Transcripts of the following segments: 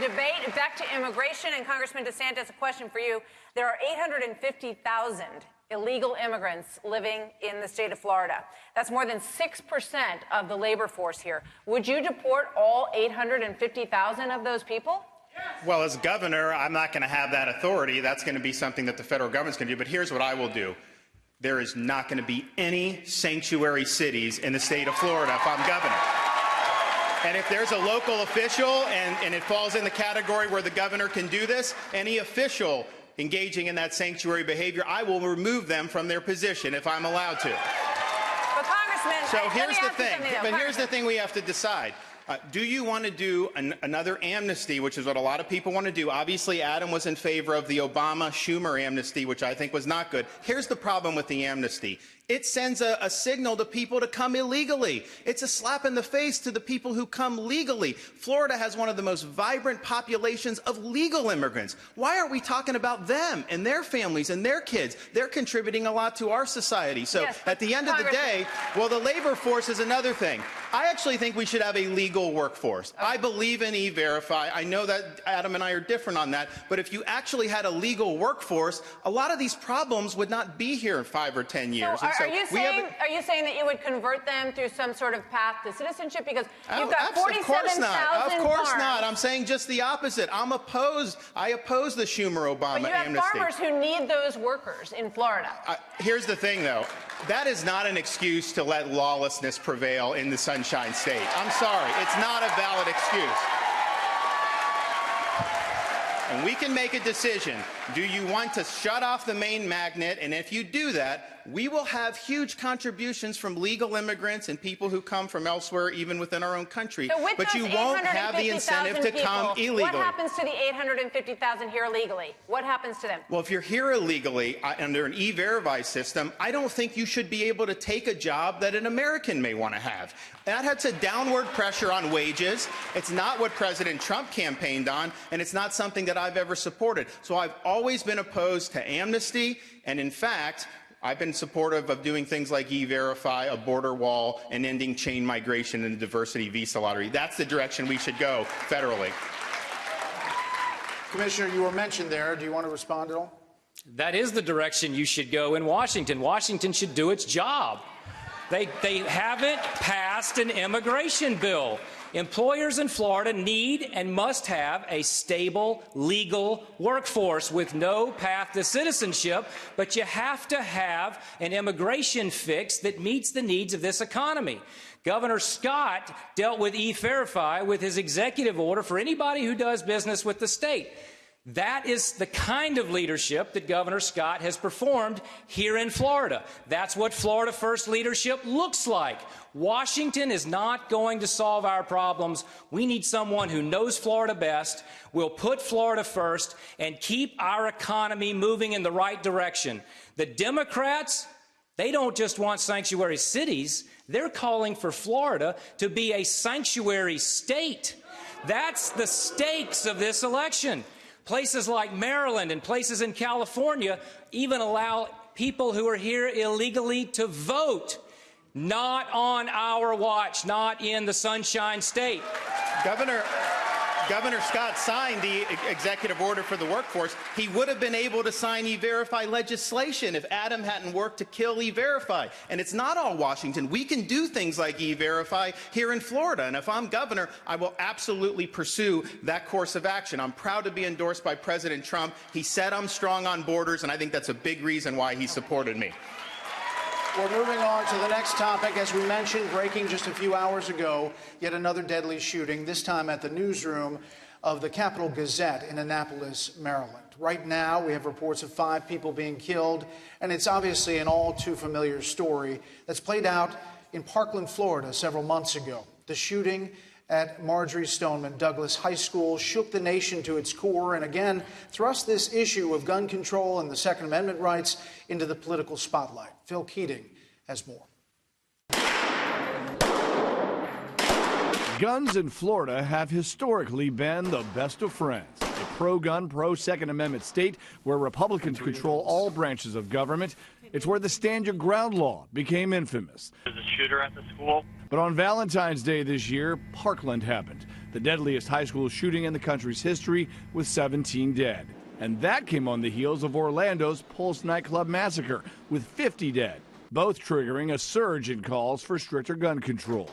debate. Back to immigration, and Congressman DeSantis, a question for you. There are 850,000 illegal immigrants living in the state of Florida. That's more than 6% of the labor force here. Would you deport all 850,000 of those people? Well, as governor, I'm not going to have that authority. That's going to be something that the federal government's going to do. But here's what I will do. There is not going to be any sanctuary cities in the state of Florida if I'm governor. And if there's a local official and it falls in the category where the governor can do this, any official engaging in that sanctuary behavior, I will remove them from their position if I'm allowed to. But Congressman, so here's the thing. But here's the thing we have to decide. Do you want to do another amnesty, which is what a lot of people want to do? Obviously, Adam was in favor of the Obama-Schumer amnesty, which I think was not good. Here's the problem with the amnesty. It sends a signal to people to come illegally. It's a slap in the face to the people who come legally. Florida has one of the most vibrant populations of legal immigrants. Why aren't we talking about them and their families and their kids? They're contributing a lot to our society. So yes, at the end of the day, well, the labor force is another thing. I actually think we should have a legal workforce. I believe in E-Verify. I know that Adam and I are different on that. But if you actually had a legal workforce, a lot of these problems would not be here in 5 or 10 years. So are you saying that you would convert them through some sort of path to citizenship? Because you've got 47,000 Of course farms. not. I'm saying just the opposite. I'm opposed. I oppose the Schumer-Obama amnesty. But you have farmers who need those workers in Florida. Here's the thing, though. That is not an excuse to let lawlessness prevail in the Sunshine State. I'm sorry. It's not a valid excuse. And we can make a decision. Do you want to shut off the main magnet? And if you do that, we will have huge contributions from legal immigrants and people who come from elsewhere, even within our own country. So but you won't have the incentive to come illegally. What happens to the 850,000 here illegally? What happens to them? Well, if you're here illegally under an E-Verify system, I don't think you should be able to take a job that an American may want to have. That has a downward pressure on wages. It's not what President Trump campaigned on, and it's not something that I've ever supported. So I've always been opposed to amnesty, and in fact, I've been supportive of doing things like E-Verify, a border wall, and ending chain migration and the diversity visa lottery. That's the direction we should go federally. Commissioner, you were mentioned there. Do you want to respond at all? That is the direction you should go in Washington. Washington should do its job. They haven't passed an immigration bill. Employers in Florida need and must have a stable, legal workforce with no path to citizenship, but you have to have an immigration fix that meets the needs of this economy. Governor Scott dealt with E-Verify with his executive order for anybody who does business with the state. That is the kind of leadership that Governor Scott has performed here in Florida. That's what Florida First leadership looks like. Washington is not going to solve our problems. We need someone who knows Florida best, will put Florida first, and keep our economy moving in the right direction. The Democrats, they don't just want sanctuary cities. They're calling for Florida to be a sanctuary state. That's the stakes of this election. Places like Maryland and places in California even allow people who are here illegally to vote. Not on our watch, not in the Sunshine State. Governor Scott signed the executive order for the workforce. He would have been able to sign E-Verify legislation if Adam hadn't worked to kill E-Verify. And it's not all Washington. We can do things like E-Verify here in Florida. And if I'm governor, I will absolutely pursue that course of action. I'm proud to be endorsed by President Trump. He said I'm strong on borders, and I think that's a big reason why he supported me. We're moving on to the next topic. As we mentioned, breaking just a few hours ago, yet another deadly shooting, this time at the newsroom of the Capital Gazette in Annapolis, Maryland. Right now, we have reports of 5 people being killed, and it's obviously an all too familiar story that's played out in Parkland, Florida, several months ago. The shooting at Marjorie Stoneman Douglas High School shook the nation to its core and again thrust this issue of gun control and the Second Amendment rights into the political spotlight. Phil Keating has more. Guns in Florida have historically been the best of friends. A pro-gun, pro-Second Amendment state where Republicans control all branches of government. It's where the Stand Your Ground law became infamous. There's a shooter at the school. But on Valentine's Day this year, Parkland happened. the deadliest high school shooting in the country's history with 17 dead. And that came on the heels of Orlando's Pulse nightclub massacre with 50 dead, both triggering a surge in calls for stricter gun control.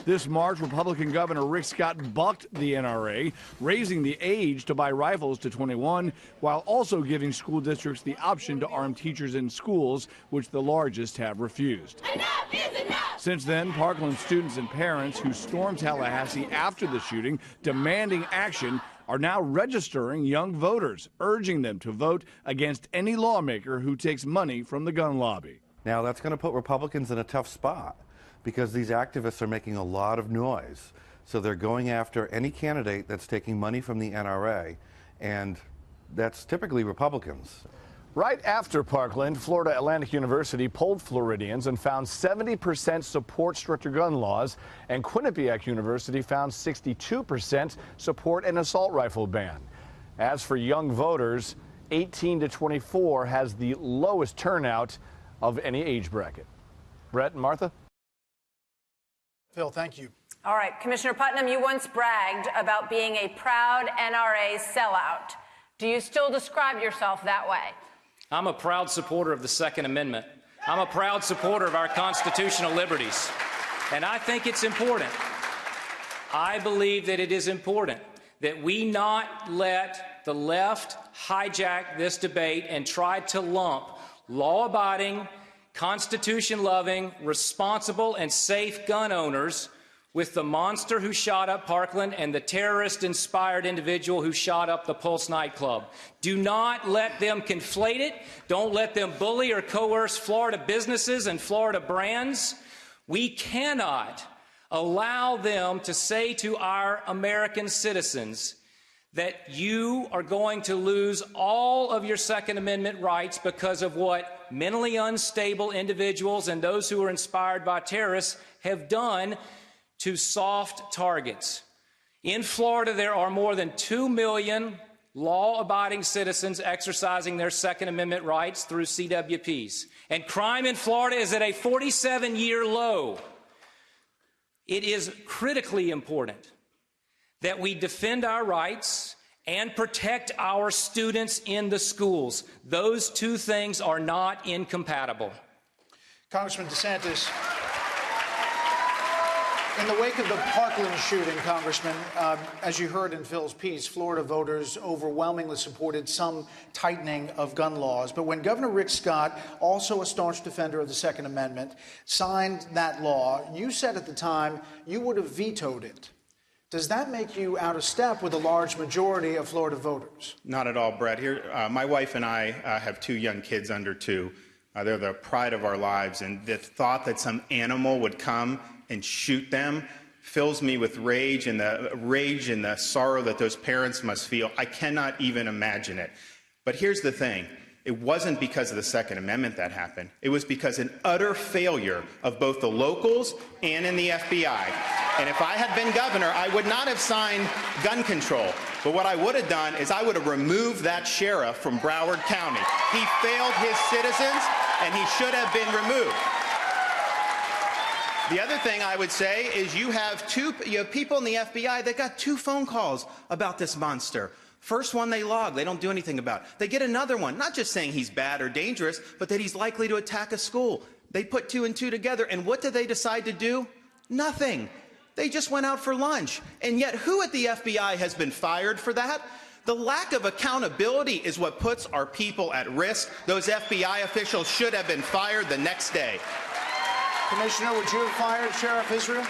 This March, Republican Governor Rick Scott bucked the NRA, raising the age to buy rifles to 21, while also giving school districts the option to arm teachers in schools, which the largest have refused. Enough is enough! Since then, Parkland students and parents who stormed Tallahassee after the shooting, demanding action, are now registering young voters, urging them to vote against any lawmaker who takes money from the gun lobby. Now, that's going to put Republicans in a tough spot because these activists are making a lot of noise. So they're going after any candidate that's taking money from the NRA, and that's typically Republicans. Right after Parkland, Florida Atlantic University polled Floridians and found 70% support stricter gun laws, and Quinnipiac University found 62% support an assault rifle ban. As for young voters, 18 to 24 has the lowest turnout of any age bracket. Brett and Martha? Phil, thank you. All right, Commissioner Putnam, you once bragged about being a proud NRA sellout. Do you still describe yourself that way? I'm a proud supporter of the Second Amendment. I'm a proud supporter of our constitutional liberties. And I think it's important. I believe that it is important that we not let the left hijack this debate and try to lump law-abiding, Constitution-loving, responsible, and safe gun owners with the monster who shot up Parkland and the terrorist-inspired individual who shot up the Pulse nightclub. Do not let them conflate it. Don't let them bully or coerce Florida businesses and Florida brands. We cannot allow them to say to our American citizens that you are going to lose all of your Second Amendment rights because of what mentally unstable individuals and those who are inspired by terrorists have done to soft targets. In Florida, there are more than 2 million law-abiding citizens exercising their Second Amendment rights through CWPs. And crime in Florida is at a 47-year low. It is critically important that we defend our rights and protect our students in the schools. Those two things are not incompatible. Congressman DeSantis, in the wake of the Parkland shooting, Congressman, as you heard in Phil's piece, Florida voters overwhelmingly supported some tightening of gun laws. But when Governor Rick Scott, also a staunch defender of the Second Amendment, signed that law, you said at the time you would have vetoed it. Does that make you out of step with a large majority of Florida voters? Not at all, Brett. Here, my wife and I have 2 young kids under 2. They're the pride of our lives, and the thought that some animal would come and shoot them fills me with rage and the sorrow that those parents must feel. I cannot even imagine it. But here's the thing. It wasn't because of the Second Amendment that happened. It was because an utter failure of both the locals and in the FBI. And if I had been governor, I would not have signed gun control. But what I would have done is I would have removed that sheriff from Broward County. He failed his citizens, and he should have been removed. The other thing I would say is you have people in the FBI that got 2 phone calls about this monster. First one they log, they don't do anything about it. They get another one, not just saying he's bad or dangerous, but that he's likely to attack a school. They put 2 and 2 together, and what did they decide to do? Nothing. They just went out for lunch. And yet, who at the FBI has been fired for that? The lack of accountability is what puts our people at risk. Those FBI officials should have been fired the next day. Commissioner, would you have fired Sheriff Israel?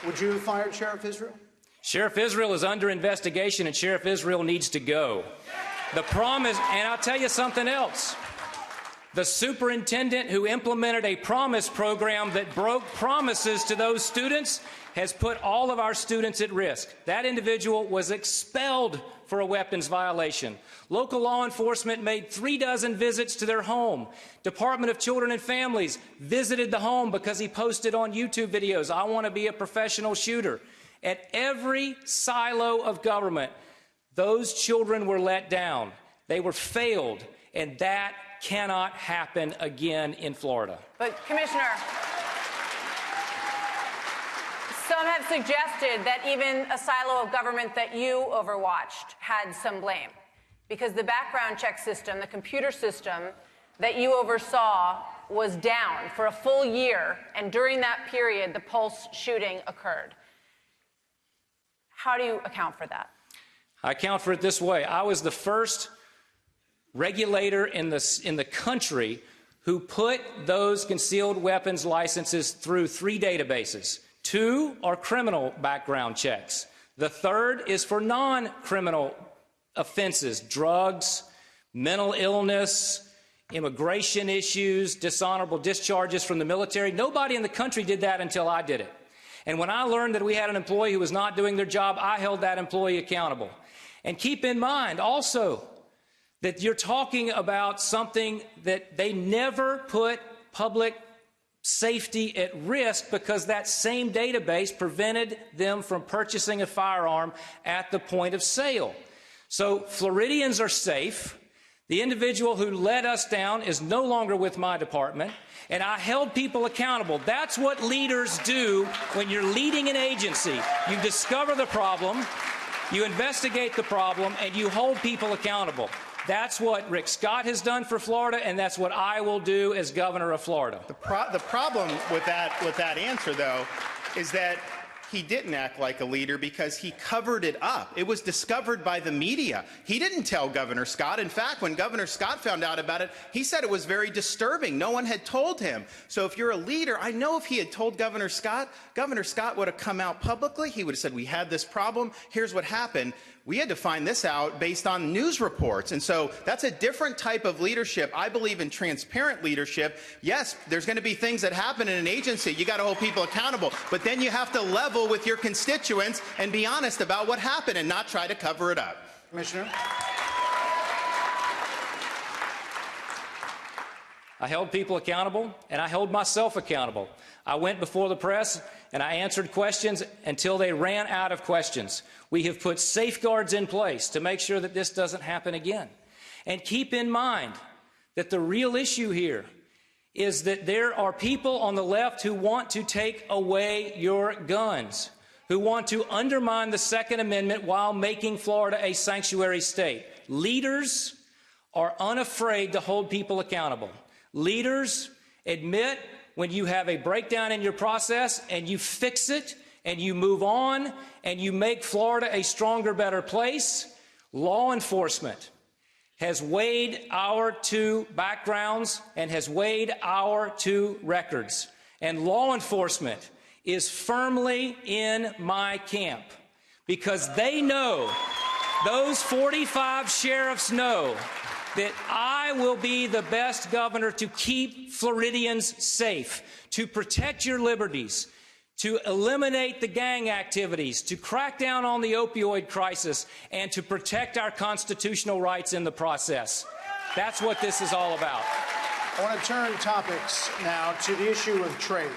Would you have fired Sheriff Israel? Sheriff Israel is under investigation, and Sheriff Israel needs to go. The promise, and I'll tell you something else. The superintendent who implemented a promise program that broke promises to those students has put all of our students at risk. That individual was expelled for a weapons violation. Local law enforcement made 36 visits to their home. Department of Children and Families visited the home because he posted on YouTube videos, "I want to be a professional shooter." At every silo of government, those children were let down. They were failed, and that cannot happen again in Florida. But, Commissioner, Some have suggested that even a silo of government that you overwatched had some blame, because the background check system, the computer system that you oversaw, was down for a full year, and during that period, the Pulse shooting occurred. How do you account for that? I account for it this way. I was the first regulator in the country who put those concealed weapons licenses through 3 databases. 2 are criminal background checks. The third is for non-criminal offenses, drugs, mental illness, immigration issues, dishonorable discharges from the military. Nobody in the country did that until I did it. And when I learned that we had an employee who was not doing their job, I held that employee accountable. And keep in mind also that you're talking about something that they never put public safety at risk, because that same database prevented them from purchasing a firearm at the point of sale. So Floridians are safe. The individual who let us down is no longer with my department, and I held people accountable. That's what leaders do when you're leading an agency. You discover the problem, you investigate the problem, and you hold people accountable. That's what Rick Scott has done for Florida, and that's what I will do as governor of Florida. The problem with that answer, though, is that he didn't act like a leader because he covered it up. It was discovered by the media. He didn't tell Governor Scott. In fact, when Governor Scott found out about it, he said it was very disturbing. No one had told him. So if you're a leader, I know if he had told Governor Scott would have come out publicly. He would have said, we had this problem. Here's what happened. We had to find this out based on news reports. And so that's a different type of leadership. I believe in transparent leadership. Yes, there's going to be things that happen in an agency. You got to hold people accountable. But then you have to level with your constituents and be honest about what happened and not try to cover it up. Commissioner? I held people accountable, and I held myself accountable. I went before the press, and I answered questions until they ran out of questions. We have put safeguards in place to make sure that this doesn't happen again. And keep in mind that the real issue here is that there are people on the left who want to take away your guns, who want to undermine the Second Amendment while making Florida a sanctuary state. Leaders are unafraid to hold people accountable. Leaders admit when you have a breakdown in your process, and you fix it, and you move on, and you make Florida a stronger, better place. Law enforcement has weighed our 2 backgrounds and has weighed our 2 records. And law enforcement is firmly in my camp, because they know, those 45 sheriffs know, that I will be the best governor to keep Floridians safe, to protect your liberties, to eliminate the gang activities, to crack down on the opioid crisis, and to protect our constitutional rights in the process. That's what this is all about. I want to turn topics now to the issue of trade.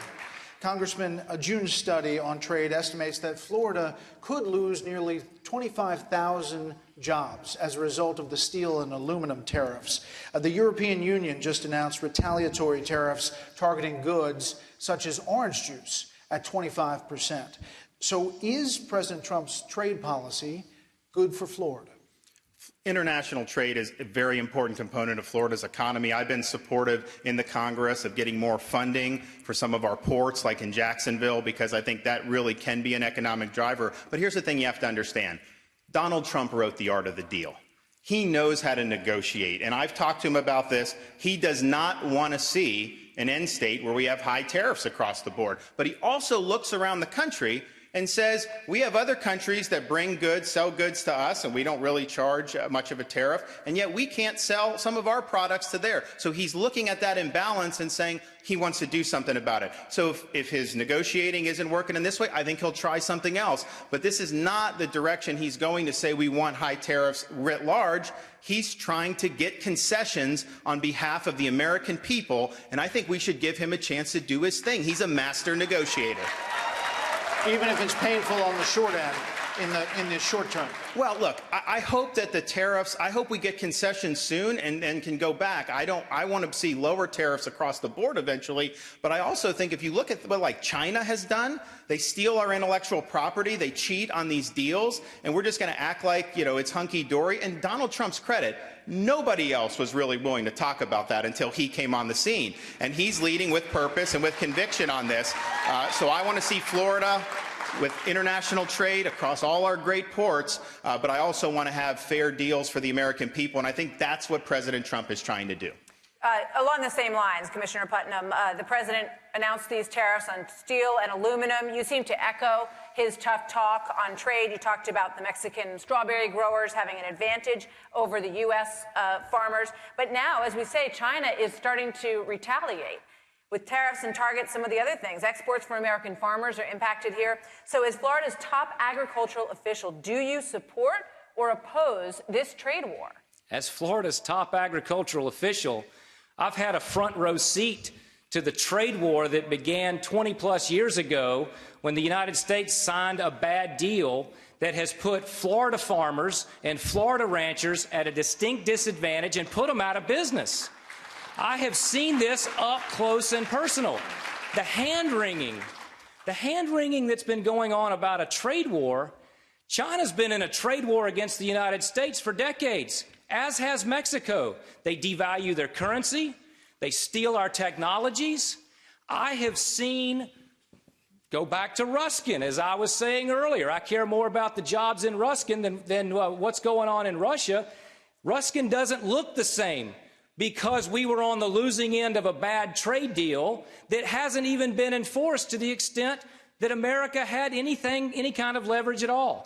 Congressman, a June study on trade estimates that Florida could lose nearly 25,000 jobs as a result of the steel and aluminum tariffs. The European Union just announced retaliatory tariffs targeting goods such as orange juice at 25%. So is President Trump's trade policy good for Florida? International trade is a very important component of Florida's economy. I've been supportive in the Congress of getting more funding for some of our ports, like in Jacksonville, because I think that really can be an economic driver. But here's the thing you have to understand. Donald Trump wrote The Art of the Deal. He knows how to negotiate, and I've talked to him about this. He does not want to see an end state where we have high tariffs across the board. But he also looks around the country and says, we have other countries that bring goods, sell goods to us, and we don't really charge much of a tariff, and yet we can't sell some of our products to there. So he's looking at that imbalance and saying he wants to do something about it. So if his negotiating isn't working in this way, I think he'll try something else. But this is not the direction he's going to say we want high tariffs writ large. He's trying to get concessions on behalf of the American people, and I think we should give him a chance to do his thing. He's a master negotiator. Even if it's painful on the short end. in the short term? Well, look, I hope that the tariffs, I hope we get concessions soon and can go back. I want to see lower tariffs across the board eventually, but I also think if you look at what like China has done, they steal our intellectual property, they cheat on these deals, and we're just going to act like, you know, it's hunky-dory. And Donald Trump's credit, nobody else was really willing to talk about that until he came on the scene. And he's leading with purpose and with conviction on this. So I want to see Florida with international trade across all our great ports, but I also want to have fair deals for the American people, and I think that's what President Trump is trying to do. Along the same lines, Commissioner Putnam, the president announced these tariffs on steel and aluminum. You seem to echo his tough talk on trade. You talked about the Mexican strawberry growers having an advantage over the U.S. Farmers. But now, as we say, China is starting to retaliate with tariffs and target some of the other things. Exports for American farmers are impacted here. So as Florida's top agricultural official, do you support or oppose this trade war? As Florida's top agricultural official, I've had a front row seat to the trade war that began 20-plus years ago when the United States signed a bad deal that has put Florida farmers and Florida ranchers at a distinct disadvantage and put them out of business. I have seen this up close and personal. The hand-wringing that's been going on about a trade war. China's been in a trade war against the United States for decades, as has Mexico. They devalue their currency. They steal our technologies. I have seen, go back to Ruskin, as I was saying earlier. I care more about the jobs in Ruskin than what's going on in Russia. Ruskin doesn't look the same because we were on the losing end of a bad trade deal that hasn't even been enforced to the extent that America had any kind of leverage at all.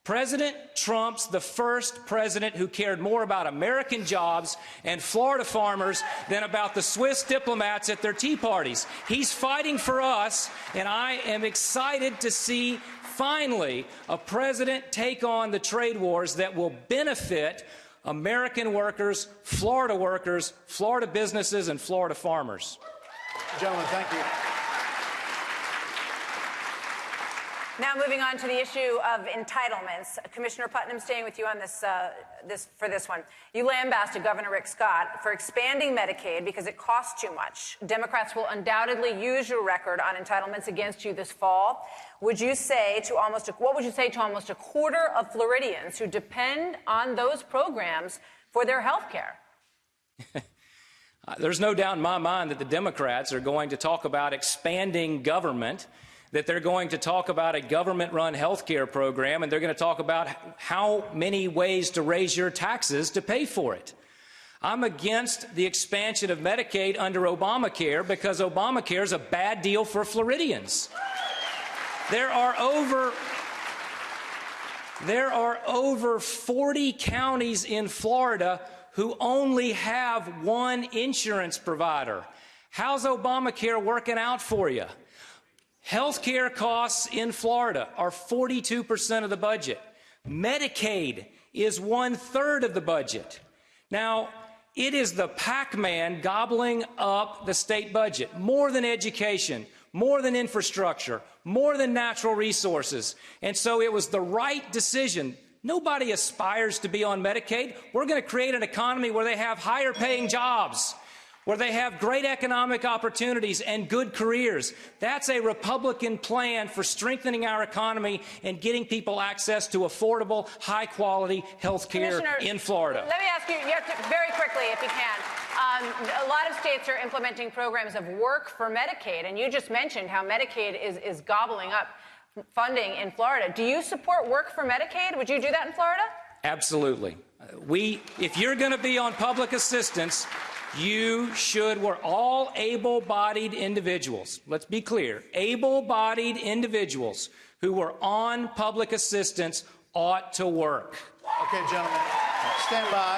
President Trump's the first president who cared more about American jobs and Florida farmers than about the Swiss diplomats at their tea parties. He's fighting for us, and I am excited to see finally a president take on the trade wars that will benefit American workers, Florida businesses, and Florida farmers. Gentlemen, thank you. Now moving on to the issue of entitlements. Commissioner Putnam, staying with you on this one. You lambasted Governor Rick Scott for expanding Medicaid because it costs too much. Democrats will undoubtedly use your record on entitlements against you this fall. What would you say to almost a quarter of Floridians who depend on those programs for their health care? There's no doubt in my mind that the Democrats are going to talk about expanding government, that they're going to talk about a government-run health care program, and they're going to talk about how many ways to raise your taxes to pay for it. I'm against the expansion of Medicaid under Obamacare because Obamacare is a bad deal for Floridians. There are over 40 counties in Florida who only have one insurance provider. How's Obamacare working out for you? Health care costs in Florida are 42% of the budget. Medicaid is 1/3 of the budget. Now, it is the Pac-Man gobbling up the state budget, more than education, more than infrastructure, more than natural resources. And so it was the right decision. Nobody aspires to be on Medicaid. We're going to create an economy where they have higher paying jobs, where they have great economic opportunities and good careers. That's a Republican plan for strengthening our economy and getting people access to affordable, high-quality health care in Florida. Let me ask you very quickly, if you can. A lot of states are implementing programs of work for Medicaid, and you just mentioned how Medicaid is gobbling up funding in Florida. Do you support work for Medicaid? Would you do that in Florida? Absolutely. If you're going to be on public assistance, we're all able-bodied individuals. Let's be clear. Able-bodied individuals who are on public assistance ought to work. Okay, gentlemen, stand by.